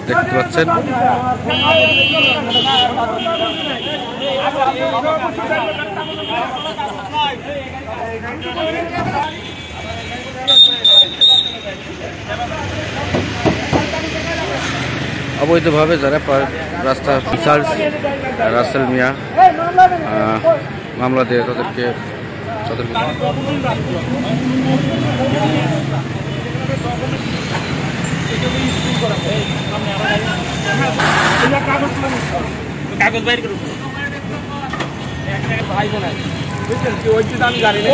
দেখতে পাচ্ছেন। অবৈধভাবে যারা রাস্তা রিসার্চ রাসেল মিয়া মামলা দিয়ে তাদেরকে কাগজ বাইর করুন ভাই বোন বুঝছেন কি ওই আমি জানি না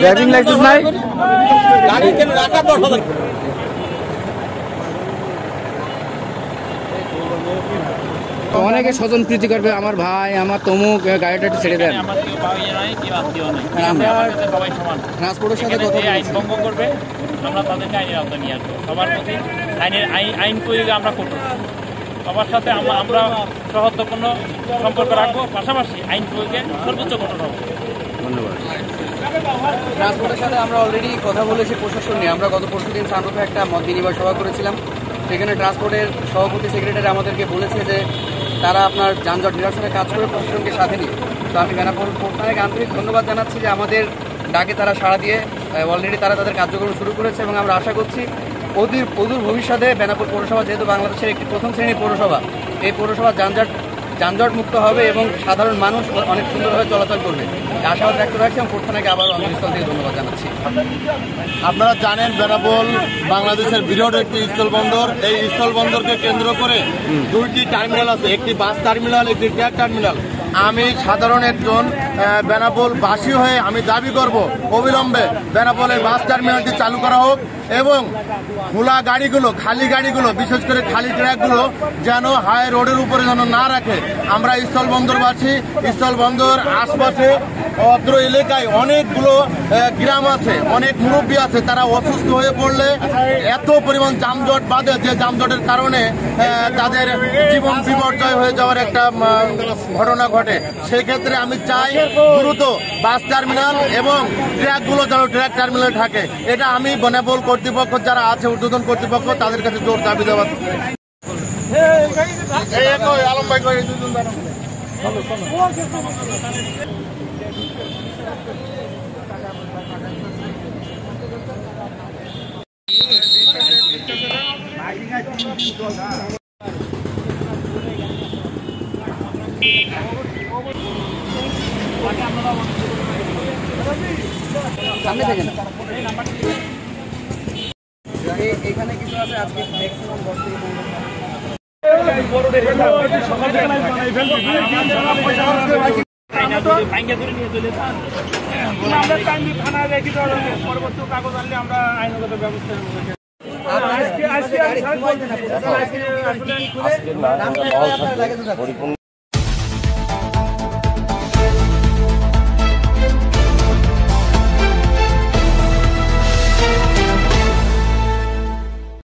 ড্রাইভিং লাইসেন্স নাই গাড়ি কেন রাখা 10,000 অনেকে স্বজন প্রীতি করবে আমার ভাই আমার তমুক গাড়িটা একটু ছেড়ে দেন। ট্রান্সপোর্টের সাথে কথা আইন ভঙ্গ করবে আমরা তাদেরকে আইনের আওতায় নিয়ে আসবো। সবার প্রতি আইন প্রয়োগে আমরা করবো, সবার সাথে আমরা সৌহার্দ্যপূর্ণ সম্পর্ক রাখবো, পাশাপাশি আইন প্রয়োগে সর্বোচ্চ কঠোর হবো। ধন্যবাদ। ট্রান্সপোর্টের সাথে আমরা অলরেডি কথা বলেছি প্রশাসন নিয়ে। আমরা গত পরশুদিন সান্ডোতে একটা মত বিনিময় সভা করেছিলাম। সেখানে ট্রান্সপোর্টের সভাপতি সেক্রেটারি আমাদেরকে বলেছে যে তারা আপনার যানজট নিরসনে কাজ করে প্রশাসনকে সাথে নিয়ে। তো আমি বেনাপোল থানাকে আন্তরিক ধন্যবাদ জানাচ্ছি যে আমাদের ডাকে তারা সাড়া দিয়ে অলরেডি তারা তাদের কার্যক্রম শুরু করেছে এবং আমরা আশা করছি অদূর ভবিষ্যতে বেনাপোল পৌরসভা যেহেতু বাংলাদেশের একটি প্রথম শ্রেণীর পৌরসভা, এই পৌরসভা যানজট মুক্ত হবে এবং সাধারণ মানুষ অনেক সুন্দরভাবে চলাচল করবে। আশাবাদ ব্যক্ত রাখছি এবং কোর্ট থানাকে আবারও অন্তঃস্থল থেকে ধন্যবাদ জানাচ্ছি। আপনারা জানেন বেনাপোল বাংলাদেশের বৃহৎ একটি স্থলবন্দর। এই স্থলবন্দরকে কেন্দ্র করে দুইটি টার্মিনাল আছে, একটি বাস টার্মিনাল, একটি ট্রাক টার্মিনাল। আমি সাধারণ একজন বেনাপোলবাসী হয়ে আমি দাবি করব অবিলম্বে বেনাপোলের বাস টার্মিনালটি চালু করা হোক এবং খোলা গাড়িগুলো, খালি গাড়িগুলো, বিশেষ করে খালি ট্রাকগুলো যেন হাই রোডের উপরে যেন না রাখে। আমরা স্থলবন্দরবাসী, স্থলবন্দর আশপাশে অত্র এলাকায় অনেকগুলো গ্রাম আছে, অনেক মুরব্বী আছে, তারা অসুস্থ হয়ে পড়লে এত পরিমাণ যানজট বাঁধে যে যানজটের কারণে তাদের জীবন বিপর্যয় হয়ে যাওয়ার একটা ঘটনা ঘটে। সেক্ষেত্রে আমি চাই দ্রুত বাস টার্মিনাল এবং ট্রাকগুলো যেন ট্রাক টার্মিনাল থাকে। এটা আমি বেনাপোল কর্তৃপক্ষ যারা আছে, ঊর্ধ্বতন কর্তৃপক্ষ, তাদের কাছে জোর দাবি দেওয়া। আলম ভাই সামনে থাকেন। এখানে কিছু আছে আজকে ম্যাক্সিমাম 10 থেকে 15 পরবর্তী কাগজ আনলে আমরা